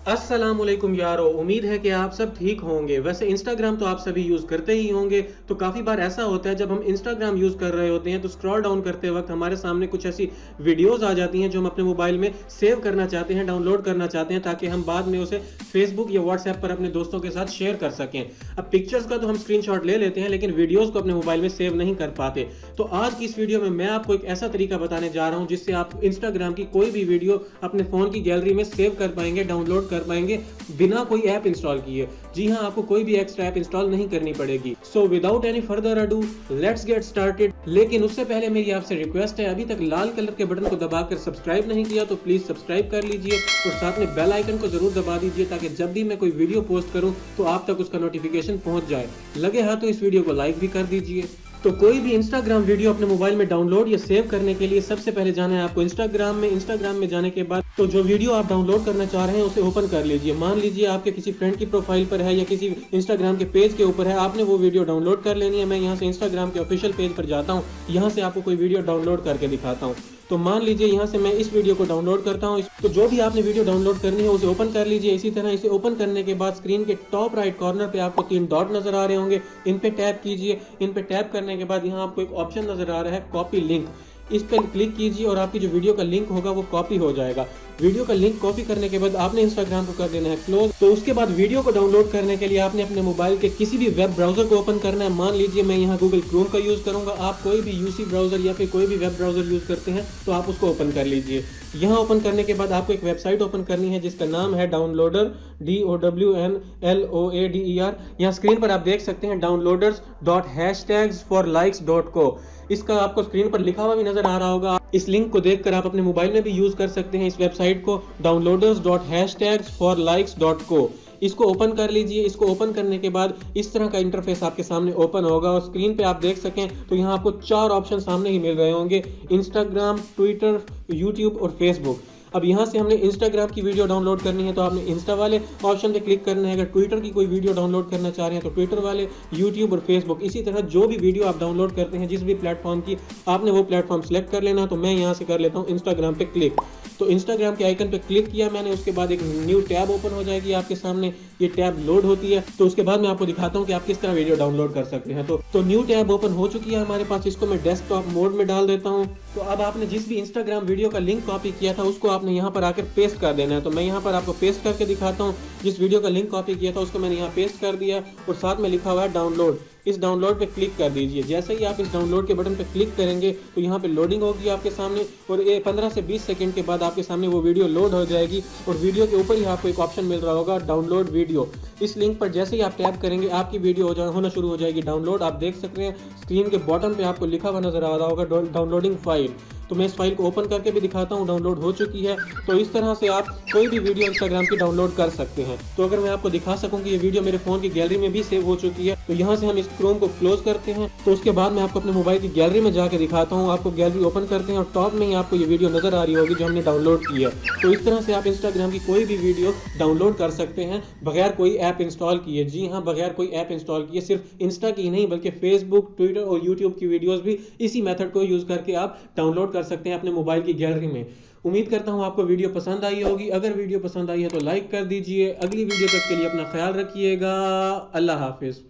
अस्सलामुअलैकुम यारो, उम्मीद है कि आप सब ठीक होंगे। वैसे इंस्टाग्राम तो आप सभी यूज़ करते ही होंगे। तो काफ़ी बार ऐसा होता है जब हम इंस्टाग्राम यूज़ कर रहे होते हैं तो स्क्रॉल डाउन करते वक्त हमारे सामने कुछ ऐसी वीडियोस आ जाती हैं जो हम अपने मोबाइल में सेव करना चाहते हैं, डाउनलोड करना चाहते हैं, ताकि हम बाद में उसे फेसबुक या व्हाट्सएप पर अपने दोस्तों के साथ शेयर कर सकें। अब पिक्चर्स का तो हम स्क्रीनशॉट ले लेते हैं, लेकिन वीडियोज़ को अपने मोबाइल में सेव नहीं कर पाते। तो आज की इस वीडियो में मैं आपको एक ऐसा तरीका बताने जा रहा हूँ जिससे आप इंस्टाग्राम की कोई भी वीडियो अपने फ़ोन की गैलरी में सेव कर पाएंगे, डाउनलोड कर पाएंगे बिना कोई ऐप इंस्टॉल किए। जी हाँ, आपको कोई भी एक्स्ट्रा ऐप इंस्टॉल नहीं करनी पड़ेगी। So without any further ado, let's get started. लेकिन उससे पहले मेरी आपसे रिक्वेस्ट है, अभी तक लाल कलर के बटन को दबाकर सब्सक्राइब नहीं किया तो प्लीज सब्सक्राइब कर लीजिए और साथ में बेल आइकन को जरूर दबा दीजिए ताकि जब भी मैं कोई वीडियो पोस्ट करूं तो आप तक उसका नोटिफिकेशन पहुंच जाए। लगे हाथ तो इस वीडियो को लाइक भी कर दीजिए। तो कोई भी इंस्टाग्राम वीडियो अपने मोबाइल में डाउनलोड या सेव करने के लिए सबसे पहले जाना है आपको इंस्टाग्राम में जाने के बाद तो जो वीडियो आप डाउनलोड करना चाह रहे हैं उसे ओपन कर लीजिए। मान लीजिए आपके किसी फ्रेंड की प्रोफाइल पर है या किसी इंस्टाग्राम के पेज के ऊपर है, आपने वो वीडियो डाउनलोड कर लेनी है। मैं यहाँ से इंस्टाग्राम के ऑफिशियल पेज पर जाता हूँ, यहाँ से आपको कोई वीडियो डाउनलोड करके दिखाता हूँ। तो मान लीजिए यहाँ से मैं इस वीडियो को डाउनलोड करता हूँ। तो जो भी आपने वीडियो डाउनलोड करनी है उसे ओपन कर लीजिए। इसी तरह इसे ओपन करने के बाद स्क्रीन के टॉप राइट कॉर्नर पे आपको 3 डॉट नजर आ रहे होंगे, इन पे टैप कीजिए। इन पे टैप करने के बाद यहाँ आपको एक ऑप्शन नजर आ रहा है कॉपी लिंक, इस पर क्लिक कीजिए और आपकी जो वीडियो का लिंक होगा वो कॉपी हो जाएगा। वीडियो का लिंक कॉपी करने के बाद आपने इंस्टाग्राम को कर देना है क्लोज। तो उसके बाद वीडियो को डाउनलोड करने के लिए आपने अपने मोबाइल के किसी भी वेब ब्राउजर को ओपन करना है। मान लीजिए मैं यहाँ गूगल क्रोम का यूज करूंगा, आप कोई भी यूसी ब्राउजर या फिर कोई भी वेब ब्राउजर यूज करते हैं तो आप उसको ओपन कर लीजिए। यहाँ ओपन करने के बाद आपको एक वेबसाइट ओपन करनी है जिसका नाम है डाउनलोडर DOWNLOADER। यहाँ स्क्रीन पर आप देख सकते हैं downloaders.hashtags4likes.co। इसका आपको स्क्रीन पर लिखा हुआ भी नजर आ रहा होगा। इस लिंक को देखकर आप अपने मोबाइल में भी यूज कर सकते हैं इस वेबसाइट को, downloaders.hashtags4likes.co। इसको ओपन कर लीजिए। इसको ओपन करने के बाद इस तरह का इंटरफेस आपके सामने ओपन होगा और स्क्रीन पे आप देख सकें तो यहाँ आपको 4 ऑप्शन सामने ही मिल रहे होंगे, इंस्टाग्राम, ट्विटर, यूट्यूब और फेसबुक। अब यहाँ से हमने इंस्टाग्राम की वीडियो डाउनलोड करनी है तो आपने इंस्टा वाले ऑप्शन पे क्लिक करना है। अगर ट्विटर की कोई वीडियो डाउनलोड करना चाह रहे हैं तो ट्विटर वाले, यूट्यूब और फेसबुक। इसी तरह जो भी वीडियो आप डाउनलोड करते हैं जिस भी प्लेटफॉर्म की, आपने वो प्लेटफॉर्म सेलेक्ट कर लेना। तो मैं यहाँ से कर लेता हूँ इंस्टाग्राम पे क्लिक। तो इंस्टाग्राम के आइकन पे क्लिक किया मैंने, उसके बाद एक न्यू टैब ओपन हो जाएगी आपके सामने। ये टैब लोड होती है तो उसके बाद मैं आपको दिखाता हूँ कि आप किस तरह वीडियो डाउनलोड कर सकते हैं। तो न्यू टैब ओपन हो चुकी है हमारे पास। इसको मैं डेस्कटॉप मोड में डाल देता हूँ। तो अब आपने जिस भी इंस्टाग्राम वीडियो का लिंक कॉपी किया था उसको आपने यहाँ पर आकर पेस्ट कर देना है। तो मैं यहाँ पर आपको पेस्ट करके दिखाता हूँ। जिस वीडियो का लिंक कॉपी किया था उसको मैंने यहाँ पेस्ट कर दिया और साथ में लिखा हुआ है डाउनलोड। इस डाउनलोड पे क्लिक कर दीजिए। जैसे ही आप इस डाउनलोड के बटन पे क्लिक करेंगे तो यहाँ पे लोडिंग होगी आपके सामने और 15 से 20 सेकंड के बाद आपके सामने वो वीडियो लोड हो जाएगी और वीडियो के ऊपर ही आपको एक ऑप्शन मिल रहा होगा डाउनलोड वीडियो। इस लिंक पर जैसे ही आप टैप करेंगे आपकी वीडियो होना शुरू हो जाएगी डाउनलोड। आप देख सकते हैं स्क्रीन के बॉटम पे आपको लिखा हुआ नजर आ रहा होगा डाउनलोडिंग फाइल। तो मैं इस फाइल को ओपन करके भी दिखाता हूँ, डाउनलोड हो चुकी है। तो इस तरह से आप कोई भी वीडियो इंस्टाग्राम की डाउनलोड कर सकते हैं। तो अगर मैं आपको दिखा सकूं कि ये वीडियो मेरे फोन की गैलरी में भी सेव हो चुकी है तो यहाँ से हम इस क्रोम को क्लोज करते हैं। तो उसके बाद मैं आपको अपने मोबाइल की गैलरी में जाकर दिखाता हूँ। आपको गैलरी ओपन करते हैं और टॉप में ही आपको ये वीडियो नजर आ रही होगी जो हमने डाउनलोड की है। तो इस तरह से आप इंस्टाग्राम की कोई भी वीडियो डाउनलोड कर सकते हैं बगैर कोई ऐप इंस्टॉल किए। जी हाँ, बगैर कोई ऐप इंस्टॉल किए। सिर्फ इंस्टा की नहीं बल्कि फेसबुक, ट्विटर और यूट्यूब की वीडियोस भी इसी मेथड को यूज करके आप डाउनलोड कर सकते हैं अपने मोबाइल की गैलरी में। उम्मीद करता हूं आपको वीडियो पसंद आई होगी। अगर वीडियो पसंद आई है तो लाइक कर दीजिए। अगली वीडियो तक के लिए अपना ख्याल रखिएगा। अल्लाह हाफिज।